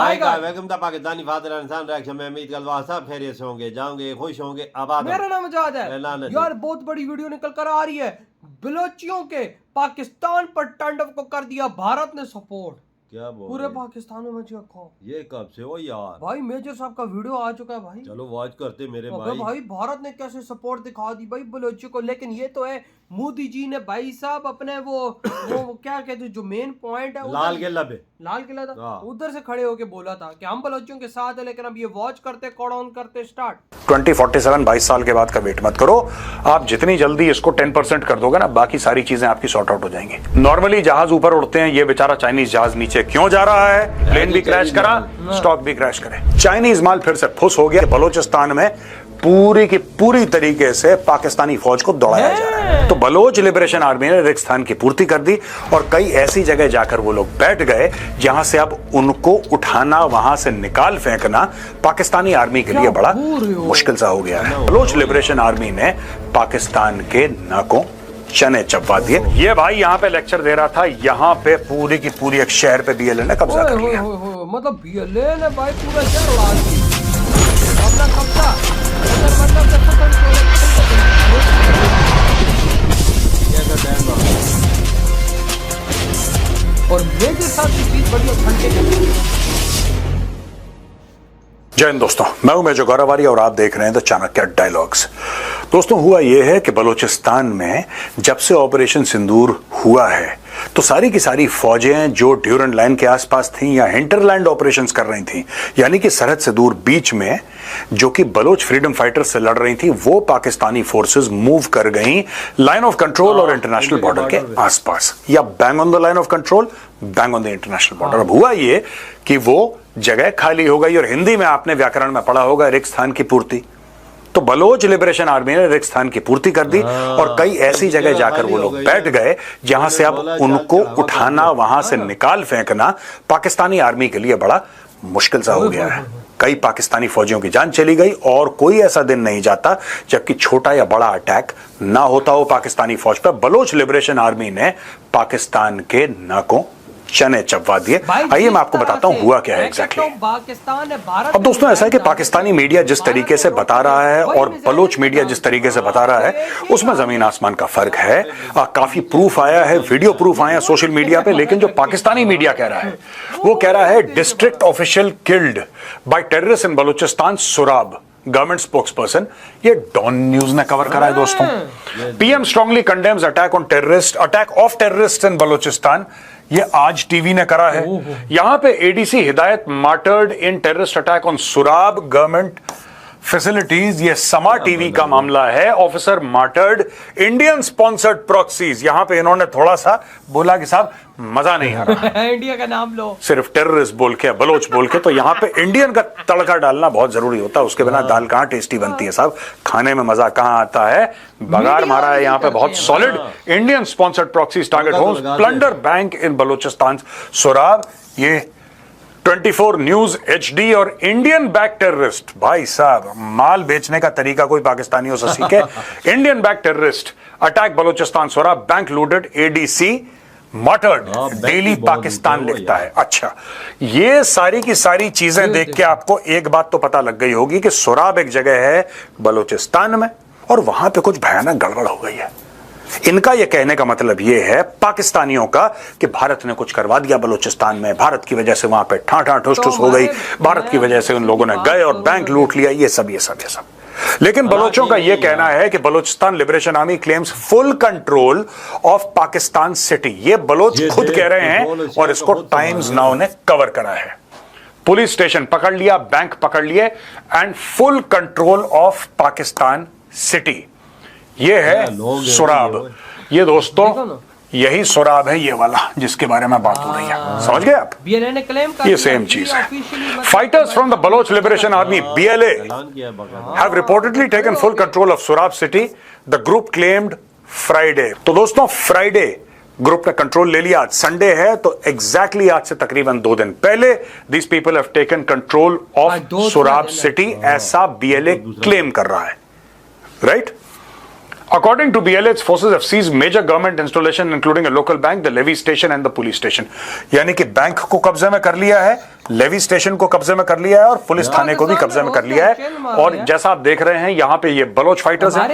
आएगा welcome the Pakistani father इंसान reaction में उम्मीद गलवा सब खैरियत से होंगे, जाओगे खुश होंगे, आबाद। मेरा नाम आजाद है यार। बहुत बड़ी वीडियो निकल कर आ रही है। बलोचियों के पाकिस्तान पर तांडव को कर दिया भारत ने सपोर्ट। क्या बोल पूरे पाकिस्तान में मची रखो। ये कब से हो यार? भाई मेजर साहब का वीडियो आ चुका है भाई। चलो वॉच करते मेरे भाई भारत ने कैसे सपोर्ट दिखा दी भाई बलोचियों को। लेकिन ये तो है मोदी जी ने भाई साहब अपने वो क्या कहते हैं जो मेन पॉइंट है लाल किला था उधर से खड़े होके बोला था कि हम बलोचियों के साथ है। लेकिन अब ये वॉच करते कोड ऑन करते स्टार्ट 2047 22 साल के बाद का वेट मत करो। आप जितनी जल्दी इसको 10% कर दोगे ना, बाकी सारी चीजें आपकी सॉर्ट आउट हो जाएंगी। नॉर्मली जहाज ऊपर उड़ते हैं, ये बेचारा चाइनीज जहाज नीचे क्यों जा रहा है? प्लेन भी क्रैश करा, स्टॉक भी क्रैश करे। चाइनीज माल फिर से फुस हो गया। बलोचिस्तान में पूरी की पूरी तरीके से पाकिस्तानी फौज को दौड़ाया जा रहा है। तो बलोच लिबरेशन आर्मी ने रेगिस्तान की पूर्ति कर दी और कई ऐसी जगह जाकर वो लोग बैठ गए जहां से अब उनको उठाना, वहां से निकाल फेंकना पाकिस्तानी आर्मी के लिए बड़ा मुश्किल सा हो गया है। बलोच लिबरेशन आर्मी ने पाकिस्तान के नाकों चने चबवा दिए। ये भाई यहाँ पे लेक्चर दे रहा था, यहाँ पे पूरी की पूरी एक शहर पे बीएलए ने कब्जा कर लिया। मतलब बीएलए ने भाई पूरा शहर उड़ा दिया अपना कब्जा। और मेरे साथ चीज बढ़िया घंटे। जय हिंद दोस्तों, मैं हूं मेजर गौरवारी और आप देख रहे हैं द चाणक्य डायलॉग्स। दोस्तों हुआ यह है कि बलूचिस्तान में जब से ऑपरेशन सिंदूर हुआ है तो सारी की सारी फौजें जो ड्यूरेंट लाइन के आसपास थीं या हिंटरलैंड ऑपरेशंस कर रही थीं, यानी कि सरहद से दूर बीच में जो कि बलोच फ्रीडम फाइटर्स से लड़ रही थी, वो पाकिस्तानी फोर्सेस मूव कर गई लाइन ऑफ कंट्रोल और इंटरनेशनल बॉर्डर के आसपास, या bang on the line of control, bang on the international border. अब हुआ ये कि वो जगह खाली हो गई और हिंदी में आपने व्याकरण में पढ़ा होगा रेगिस्तान की पूर्ति। तो बलोच लिबरेशन आर्मी ने रेगिस्तान की पूर्ति कर दी और कई ऐसी जगह जाकर वो लोग बैठ गए जहां से अब उनको उठाना, वहां से निकाल फेंकना पाकिस्तानी आर्मी के लिए बड़ा मुश्किल सा हो गया है। कई पाकिस्तानी फौजियों की जान चली गई और कोई ऐसा दिन नहीं जाता जबकि छोटा या बड़ा अटैक ना होता हो पाकिस्तानी फौज पर। बलोच लिबरेशन आर्मी ने पाकिस्तान के नाकों चने चबवा दिए। आइए मैं आपको बताता हूं हुआ क्या है एग्जैक्टली। अब दोस्तों ऐसा है कि पाकिस्तानी मीडिया जिस तरीके से बता रहा है और बलोच मीडिया जिस तरीके से बता रहा है उसमें जमीन आसमान का फर्क है। काफी प्रूफ आया है, वीडियो प्रूफ आया सोशल मीडिया पे, लेकिन जो पाकिस्तानी मीडिया कह रहा है वो कह रहा है district official killed by terrorist in Balochistan Sorab, government spokesperson. ये डॉन न्यूज ने कवर करा है दोस्तों। PM strongly condemns attack of terrorist इन बलूचिस्तान। ये आज टीवी ने करा है। यहां पे एडीसी हिदायत martyred in terrorist attack on Surab government facilities. ये समा टीवी का मामला है। Officer martyred, Indian sponsored proxies. यहां पे इन्होंने थोड़ा सा बोला कि साहब मजा नहीं आ रहा इंडिया का नाम लो, सिर्फ टेररिस्ट बोल के, बलोच बोल के। तो यहां पे इंडियन का तड़का डालना बहुत जरूरी होता है, उसके बिना दाल कहां टेस्टी बनती है साहब, खाने में मजा कहां आता है। बगाड़ मारा है यहां पे बहुत solid. Indian sponsored proxies target homes, plunder bank in Balochistan Surab. ये 24 न्यूज HD और इंडियन बैक टेररिस्ट। भाई साहब माल बेचने का तरीका कोई पाकिस्तानियों से सीखे। Indian back terrorist attack Balochistan Sorab, bank looted, ADC murdered, daily Pakistan लिखता है। अच्छा, ये सारी की सारी चीजें देख के आपको एक बात तो पता लग गई होगी कि सोराब एक जगह है बलूचिस्तान में और वहां पे कुछ भयानक गड़बड़ हो गई है। इनका यह कहने का मतलब यह है पाकिस्तानियों का कि भारत ने कुछ करवा दिया बलूचिस्तान में, भारत की वजह से वहां पे ठाठा ठुस ठुस हो गई, भारत की वजह से उन लोगों ने गए और बैंक लूट लिया, ये सब। लेकिन बलोचों का यह कहना है कि Balochistan liberation army claims full control of Pakistan city. ये बलोच खुद कह रहे हैं और इसको टाइम्स नाउ ने कवर करा है। पुलिस स्टेशन पकड़ लिया, बैंक पकड़ लिए and full control of Pakistan city. ये है सोराब। ये दोस्तों यही सोराब है, ये वाला जिसके बारे में बात हो रही है। समझ गए आप? बीएलए ने क्लेम कर ये सेम चीज है। Fighters from the Baloch liberation army BLA have reportedly taken full control of Sorab city, the group claimed Friday। तो दोस्तों फ्राइडे ग्रुप ने कंट्रोल ले लिया। आज संडे है तो एग्जैक्टली आज से तकरीबन 2 दिन पहले these people have taken control of Sorab city, ऐसा BLA क्लेम कर रहा है, right? According to BLA, its forces have seized major government installation including a local bank, the levy station and the police station. यानी कि bank को कब्जे में कर लिया है, लेवी स्टेशन को कब्जे में कर लिया है और पुलिस थाने को भी कब्जे में कर लिया है। और जैसा आप देख रहे हैं यहाँ पे ये बलोच फाइटर्स हैं,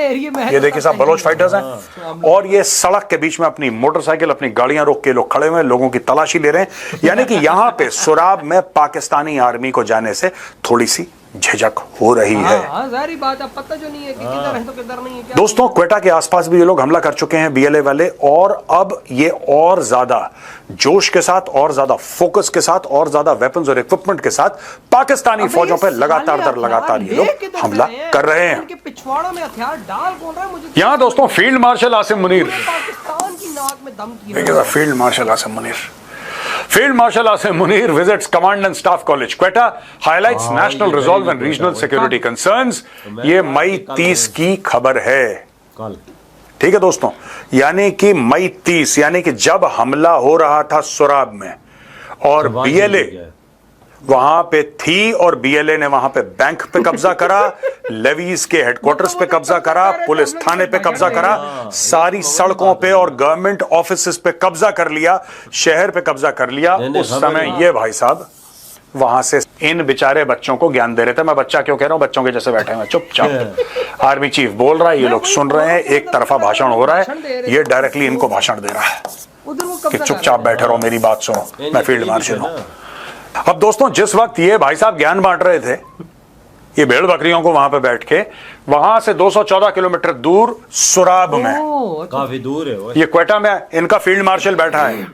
ये देखिए साहब बलोच फाइटर्स हैं और ये सड़क के बीच में अपनी मोटरसाइकिल अपनी गाड़ियां रोक के लोग खड़े हुए हैं, लोगों की तलाशी ले रहे हैं। यानी कि यहाँ पे सुराब में पाकिस्तानी आर्मी को जाने से थोड़ी सी झिझक हो रही है। जारी बात है, पता जो नहीं है कि किधर है तो किधर नहीं है। क्या दोस्तों क्वेटा के आसपास भी ये लोग हमला कर चुके हैं बीएलए वाले, और अब ये और ज्यादा जोश के साथ और ज्यादा फोकस के साथ और ज्यादा वेपन्स और इक्विपमेंट के साथ पाकिस्तानी फौजों पर लगातार ये लोग हमला कर रहे हैं। पिछवाड़ों में हथियार डाल कौन रहा है मुझे? यहाँ दोस्तों फील्ड मार्शल आसिम मुनीर, पाकिस्तान की नाक में दम किया। Field marshal Asim Munir, Field Marshal Asim Munir visits Command and Staff College, Quetta, highlights national resolve and regional security concerns. ये मई 30 की खबर है, ठीक है दोस्तों। यानी कि मई 30, यानी कि जब हमला हो रहा था सुराब में और बीएलए वहां पे थी और बीएलए ने वहां पे बैंक पे कब्जा करा, लेवीज के हेडक्वार्टर्स पे कब्जा करा, पुलिस थाने पे कब्जा करा, सारी सड़कों पे और गवर्नमेंट ऑफिसेस पे कब्जा कर लिया, शहर पे कब्जा कर लिया। उस समय ये भाई साहब वहां से इन बेचारे बच्चों को ज्ञान दे रहे थे। मैं बच्चा क्यों कह रहा हूं, बच्चों के जैसे बैठे हैं चुपचाप। आर्मी चीफ बोल रहा है, ये लोग सुन रहे हैं, एक तरफा भाषण हो रहा है, ये डायरेक्टली इनको भाषण दे रहा है कि चुपचाप बैठे रहो, मेरी बात सुनो, मैं फील्ड मार्शल हूं। अब दोस्तों जिस वक्त ये भाई साहब ज्ञान बांट रहे थे, ये भेड़ बकरियों को वहां पे बैठ के, वहां से 214 किलोमीटर दूर सुराब में, काफी दूर है वो। ये क्वेटा में इनका फील्ड मार्शल बैठा है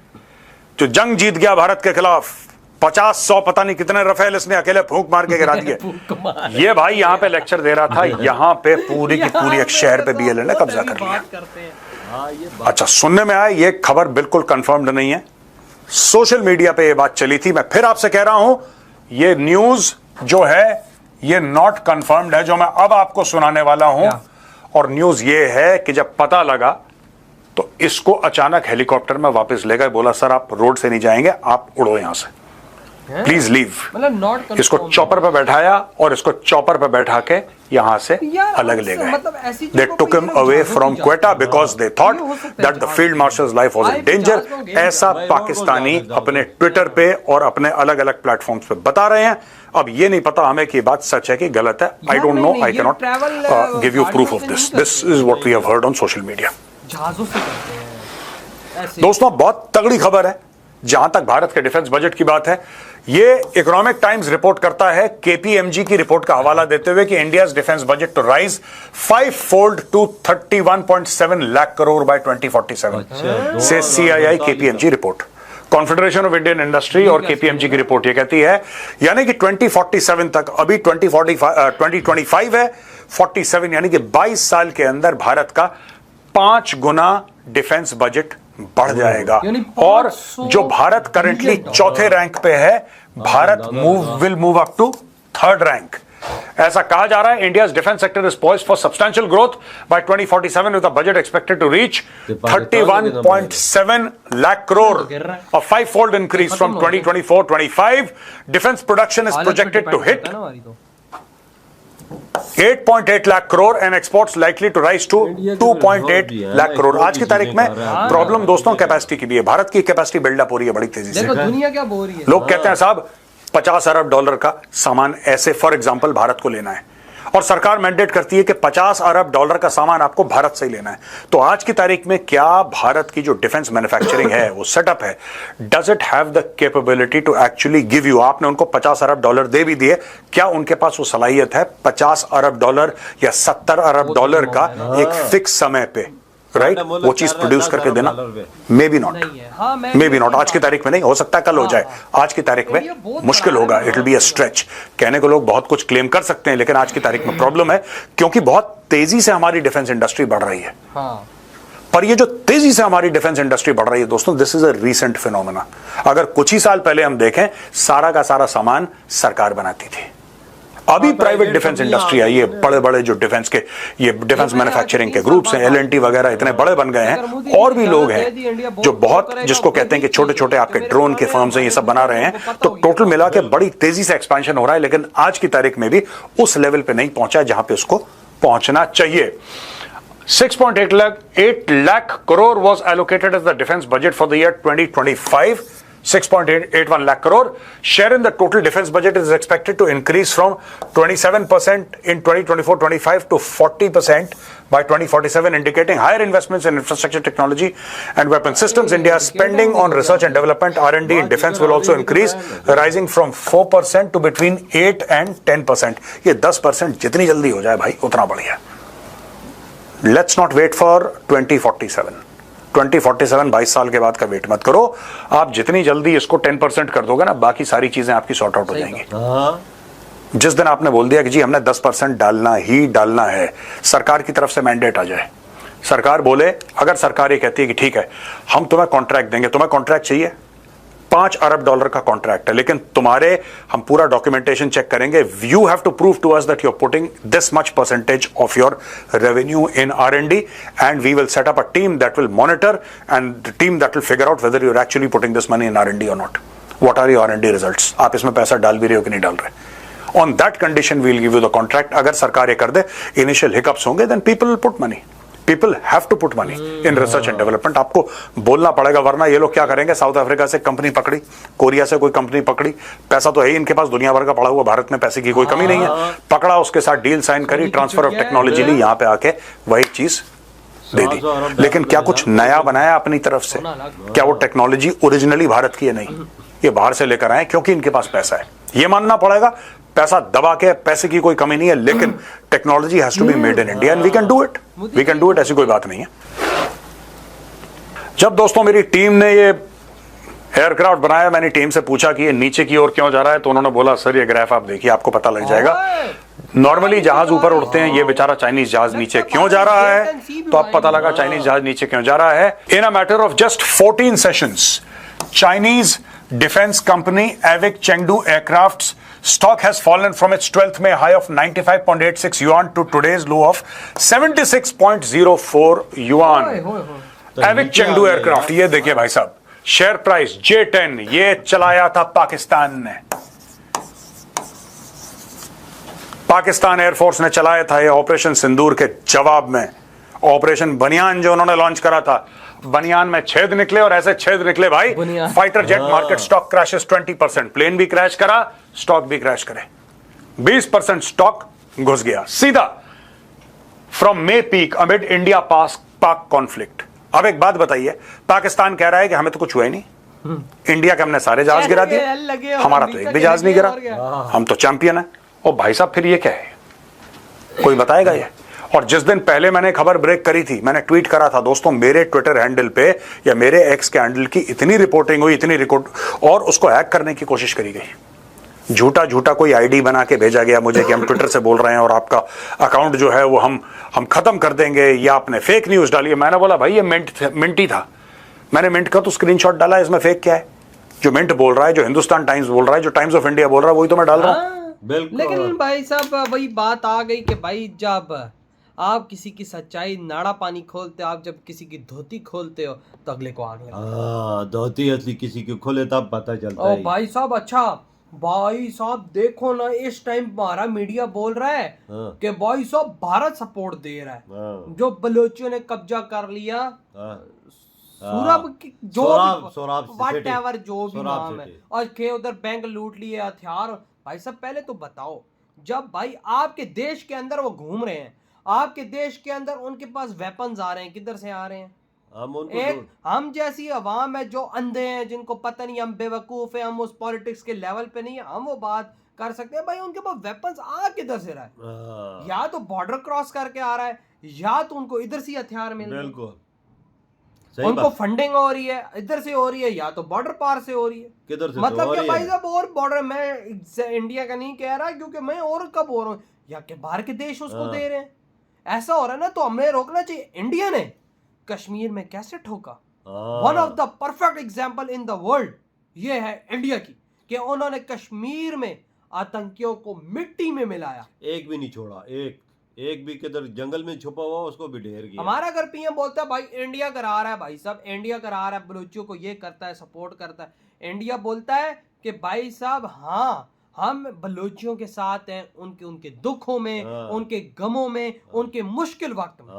जो जंग जीत गया भारत के खिलाफ। 50-100 पता नहीं कितने रफेल इसने अकेले फूंक मार के गिरा दिए। ये भाई यहाँ पे लेक्चर दे रहा था, यहाँ पे पूरी की पूरी एक शहर पे बीएलए ने कब्जा कर लिया। अच्छा, सुनने में आया ये खबर बिल्कुल कंफर्म्ड नहीं है, सोशल मीडिया पे ये बात चली थी। मैं फिर आपसे कह रहा हूं, ये न्यूज जो है ये नॉट कंफर्म्ड है जो मैं अब आपको सुनाने वाला हूं। और न्यूज ये है कि जब पता लगा तो इसको अचानक हेलीकॉप्टर में वापस ले गए, बोला सर आप रोड से नहीं जाएंगे, आप उड़ो यहां से, प्लीज लीव। मतलब इसको चॉपर पे बैठाया और इसको चॉपर पे बैठा के यहां से अलग ले गए। They took him away from Quetta because they thought that the field marshal's life was in danger। ऐसा पाकिस्तानी अपने ट्विटर पे और अपने अलग अलग प्लेटफॉर्म्स पे बता रहे हैं। अब ये नहीं पता हमें कि बात सच है कि गलत है। I don't know, I can not give you proof of this. This is what we have heard on social media. दोस्तों बहुत तगड़ी खबर है जहां तक भारत के डिफेंस बजट की बात है। ये इकोनॉमिक टाइम्स रिपोर्ट करता है, केपीएमजी की रिपोर्ट का हवाला देते हुए कि India's defence budget to rise 5-fold to 31.7 lakh crore by 2047 से CII KPMG report. Confederation of Indian industry और केपीएमजी की रिपोर्ट ये कहती है, यानी कि 2047 तक, अभी 2025 है, 47 यानी कि 22 साल के अंदर भारत का 5 गुना डिफेंस बजट बढ़ जाएगा। और जो भारत करंटली चौथे रैंक पे है, Bharat will move up to 3rd rank. ऐसा कहा जा रहा है। India's defence sector is poised for substantial growth by 2047 with a budget expected to reach 31.7 lakh crore, a 5-fold increase from 2024-25। Defence production is projected to hit 8.8 lakh crore and exports likely to rise to 2.8 lakh crore. आज की तारीख में problem दोस्तों capacity की भी है। भारत की capacity buildup हो रही है बड़ी तेजी से। दुनिया क्या बोल रही है, लोग कहते हैं साहब 50 अरब डॉलर का सामान ऐसे फॉर एग्जांपल भारत को लेना है, और सरकार मैंडेट करती है कि 50 अरब डॉलर का सामान आपको भारत से ही लेना है। तो आज की तारीख में क्या भारत की जो डिफेंस मैन्युफैक्चरिंग है, वो सेटअप है, does it have the capability to actually give you, आपने उनको 50 अरब डॉलर दे भी दिए, क्या उनके पास वो सलाहियत है 50 अरब डॉलर या 70 अरब डॉलर का एक फिक्स समय पे, राइट, वो चीज प्रोड्यूस करके देना? May be not, may be not. आज की तारीख में नहीं, हो सकता है कल हो जाए, आज की तारीख में मुश्किल होगा। It will be a stretch. कहने को लोग बहुत कुछ क्लेम कर सकते हैं, लेकिन आज की तारीख में प्रॉब्लम है क्योंकि बहुत तेजी से हमारी डिफेंस इंडस्ट्री बढ़ रही है। पर ये जो तेजी से हमारी डिफेंस इंडस्ट्री बढ़ रही है दोस्तों, this is a recent phenomena. अगर कुछ ही साल पहले हम देखें, सारा का सारा सामान सरकार बनाती थी। अभी प्राइवेट डिफेंस इंडस्ट्री आई है, बड़े बड़े जो डिफेंस के ये डिफेंस मैन्युफैक्चरिंग के ग्रुप्स हैं, एलएनटी वगैरह इतने बड़े बन गए हैं। और भी लोग हैं जो बहुत, जिसको कहते हैं कि छोटे छोटे आपके ड्रोन के फर्म्स हैं, ये सब बना रहे हैं। तो टोटल मिला के बड़ी तेजी से एक्सपेंशन हो रहा है, लेकिन आज की तारीख में भी उस लेवल पे नहीं पहुंचा जहां पे उसको पहुंचना चाहिए। 6.8 lakh crore was allocated as the defense budget for the year 2025. 6.81 lakh crore. Share in the total defense budget is expected to increase from 27% in 2024-25 to 40% by 2047, indicating higher investments in infrastructure, technology and weapon systems. India's spending on research and development (R&D) in defense will also increase, rising from 4% to between 8 and 10%. ये 10% जितनी जल्दी हो जाए भाई उतना बढ़िया. Let's not wait for 2047. 2047 22 साल के बाद का वेट मत करो. आप जितनी जल्दी इसको 10% कर दोगे ना, बाकी सारी चीजें आपकी सॉर्ट आउट हो जाएंगी. जिस दिन आपने बोल दिया कि जी हमने 10% डालना ही डालना है, सरकार की तरफ से मैंडेट आ जाए, सरकार बोले, अगर सरकार ये कहती है कि ठीक है हम तुम्हें कॉन्ट्रैक्ट देंगे, तुम्हें कॉन्ट्रैक्ट चाहिए $5 अरब का कॉन्ट्रैक्ट है, लेकिन तुम्हारे हम पूरा डॉक्यूमेंटेशन चेक करेंगे, you have to prove to us that you are putting this much percentage of your revenue in R&D and we will set up a team that will monitor and the team that will figure out whether you are actually putting this money in R&D और not. What are your R&D results? आप इसमें पैसा डाल भी रहे हो कि नहीं डाल रहे? On that condition we will give you the contract. अगर सरकार ये कर दे, इनिशियल हिकअप्स होंगे, then people will put money. People have to put money in research and development. आपको बोलना पड़ेगा, वरना ये लोग क्या करेंगे? साउथ अफ्रीका से कंपनी पकड़ी, कोरिया से कोई कंपनी पकड़ी, पैसा तो है ही इनके पास दुनिया भर का पड़ा हुआ, भारत में पैसे की कोई कमी नहीं है, पकड़ा, उसके साथ डील साइन करी, ट्रांसफर ऑफ टेक्नोलॉजी ली, यहाँ पे आके वही चीज दे दी. लेकिन क्या कुछ नया बनाया अपनी तरफ से? क्या वो टेक्नोलॉजी ओरिजिनली भारत की है? नहीं, ये बाहर से लेकर आए क्योंकि इनके पास पैसा है. ये मानना पड़ेगा, पैसा दबा के, पैसे की कोई कमी नहीं है, लेकिन technology has to be made in India and we can do it. We can do it, ऐसी कोई बात नहीं है. जब दोस्तों मेरी टीम ने ये एयरक्राफ्ट बनाया, मैंने टीम से पूछा कि ये नीचे की ओर क्यों जा रहा है, तो उन्होंने बोला सर ये ग्राफ आप देखिए, आपको पता लग जाएगा. नॉर्मली जहाज ऊपर उड़ते हैं, ये बेचारा चाइनीज जहाज नीचे क्यों जा रहा है, तो अब पता लगा चाइनीज जहाज नीचे क्यों जा रहा है. In a matter of just 14 sessions, Chinese defence company AVIC Chengdu aircrafts stock has fallen from its 12th May high of 95.86 yuan to today's low of 76.04 yuan. Avik Chengdu aircraft, ये देखिए भाई साहब, शेयर प्राइस J10, ये चलाया था पाकिस्तान ने, Pakistan air force ने चलाया था ये ऑपरेशन सिंदूर के जवाब में. ऑपरेशन बनियान जो उन्होंने लॉन्च करा था, बनियान में छेद निकले और ऐसे छेद निकले भाई, fighter jet market stock crashes 20%, plane भी क्रैश करा, स्टॉक भी क्रैश करे, 20% स्टॉक घुस गया सीधा from May peak amid India Pak conflict. अब एक बात बताइए, पाकिस्तान कह रहा है कि हमें तो कुछ हुआ ही नहीं, इंडिया के हमने सारे जहाज गिरा दिए, हमारा तो एक भी जहाज नहीं गिरा, हम तो चैंपियन है. और भाई साहब फिर ये क्या है, कोई बताएगा ये? और जिस दिन पहले मैंने खबर ब्रेक करी थी, मैंने ट्वीट करा था दोस्तों, मेरे ट्विटर हैंडल पे या मेरे एक्स के हैंडल की इतनी रिपोर्टिंग हुई, इतनी रिकॉर्ड, और उसको हैक करने की कोशिश करी गई. झूठा झूठा कोई आईडी बना के भेजा गया मुझे कि हम ट्विटर से बोल रहे हैं और आपका अकाउंट जो है वो हम खत्म कर देंगे, या आपने फेक न्यूज डाली है. मैंने बोला भाई ये मिंट ही था, मैंने मिंट का तो स्क्रीनशॉट डाला है, इसमें फेक क्या है? जो मिंट बोल रहा है, जो हिंदुस्तान टाइम्स बोल रहा है, जो टाइम्स ऑफ इंडिया बोल रहा है, वही तो मैं डाल रहा हूं. लेकिन भाई साहब वही बात आ गई कि भाई जब आप किसी की सच्चाई नाड़ा पानी खोलते हो, आप जब किसी की धोती खोलते हो तो अगले को आग लगती है. धोती असली किसी की खोले तब पता चलता है. भाई साहब, अच्छा भाई साहब देखो ना, इस टाइम हमारा मीडिया बोल रहा है कि भाई साहब भारत सपोर्ट दे रहा है. जो बलोचियों ने कब्जा कर लिया सूरब जो व्हाटएवर जो भी नाम है, और के उधर बैंक लूट लिए, हथियार. भाई साहब पहले तो बताओ, जब भाई आपके देश के अंदर वो घूम रहे हैं, आपके देश के अंदर उनके पास वेपन्स आ रहे हैं, किधर से आ रहे हैं? हम जैसी अवाम है जो अंधे हैं, जिनको पता नहीं, हम बेवकूफ है, हम उस पॉलिटिक्स के लेवल पे नहीं है, हम वो बात कर सकते हैं. भाई उनके पास वेपन्स आ किधर से रहा है? या तो बॉर्डर क्रॉस करके आ रहा है, या तो उनको इधर से हथियार मिल रहे हैं, उनको फंडिंग हो रही है इधर से हो रही है, या तो बॉर्डर पार से हो रही है. किधर से मतलब कि भाई साहब, और बॉर्डर मैं इंडिया का नहीं कह रहा, क्योंकि मैं और कब हो रहा हूँ, या कि बाहर के देश उसको दे रहे हैं. ऐसा हो रहा है ना, तो हमें रोकना चाहिए. इंडिया ने कश्मीर में कैसे ठोका? One of the perfect example in the world ये है इंडिया की, कि उन्होंने कश्मीर में आतंकियों को मिट्टी में मिलाया, एक भी नहीं छोड़ा, एक भी किधर जंगल में छुपा हुआ उसको भी ढेर किया. हमारा अगर पीएम बोलता है भाई इंडिया करा रहा है, भाई साहब इंडिया करा रहा है, बलूचियों को ये करता है, सपोर्ट करता है, इंडिया बोलता है कि भाई साहब हाँ हम बलोचियों के साथ हैं, उनके उनके दुखों में, उनके गमों में, उनके मुश्किल वक्त में।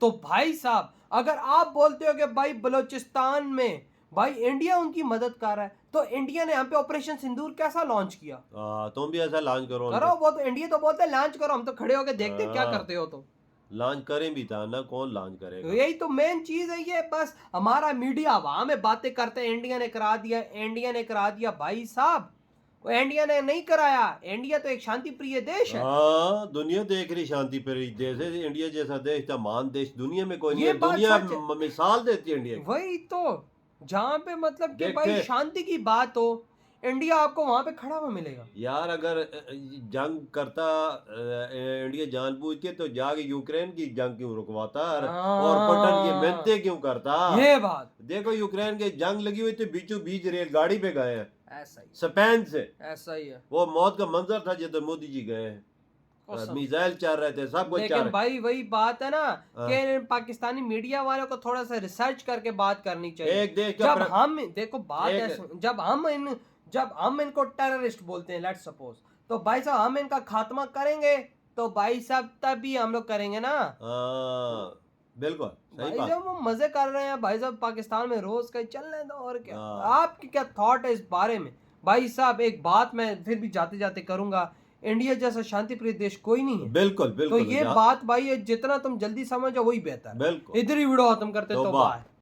तो भाई साहब, अगर आप बोलते हो कि भाई बलोचिस्तान में भाई इंडिया उनकी मदद कर रहा है, तो इंडिया ने यहाँ पे ऑपरेशन सिंदूर कैसा लॉन्च किया? तुम भी ऐसा लॉन्च करो वो तो इंडिया तो बोलते हैं लॉन्च करो, हम तो खड़े होके देखते क्या करते हो। तो लॉन्च करें भी था ना, कौन लॉन्च करेगा? यही तो मेन चीज है ये। बस हमारा मीडिया वहां में बातें करते हैं, इंडिया ने करा दिया, इंडिया ने करा दिया। भाई साहब, इंडिया ने नहीं कराया। इंडिया तो एक शांति प्रिय देश है। हाँ, दुनिया देख रही शांति प्रिय देश है। इंडिया जैसा देश, महान देश दुनिया में कोई नहीं ये है। बात दुनिया सच है। मिसाल देती है इंडिया की। वही तो, जहाँ पे मतलब कि देख भाई के- शांति की बात हो, इंडिया आपको वहां पे खड़ा हुआ मिलेगा। यार अगर जंग करता इंडिया जानबूझ के, तो जाके यूक्रेन की जंग क्यों रुकवाता और बटन की मेहनतें क्यों करता? ये बात देखो, यूक्रेन के जंग लगी हुई थी, बीचों बीच रेलगाड़ी पे गए हैं ऐसा ही, स्पेन से। ऐसा ही है। वो मौत का मंजर था जिधर मोदी जी गए हैं। मिसाइल चल रहे थे, सब कुछ चल लेकिन रहा। भाई वही बात है ना कि पाकिस्तानी मीडिया वालों को थोड़ा सा रिसर्च करके बात करनी चाहिए। एक देश का जब हम देखो बात एक- ऐसे, जब हम इनको टेररिस्ट बोलते हैं, लेट्स सपोज, तो भाई साहब हम इनका खात्मा करेंगे, तो भाई साहब तभी हम लोग करेंगे ना। बिल्कुल सही भाई बात। साहब वो मजे कर रहे हैं भाई साहब, पाकिस्तान में रोज कहीं चलने दो। और क्या हाँ। आपकी क्या थॉट है इस बारे में? भाई साहब एक बात मैं फिर भी जाते जाते करूंगा, इंडिया जैसा शांति प्रिय देश कोई नहीं है। बिल्कुल तो बिल्कुल। ये बात भाई, जितना तुम जल्दी समझो वही बेहतर है। बिल्कुल। इधर ही वीडियो खत्म करते तो बाय।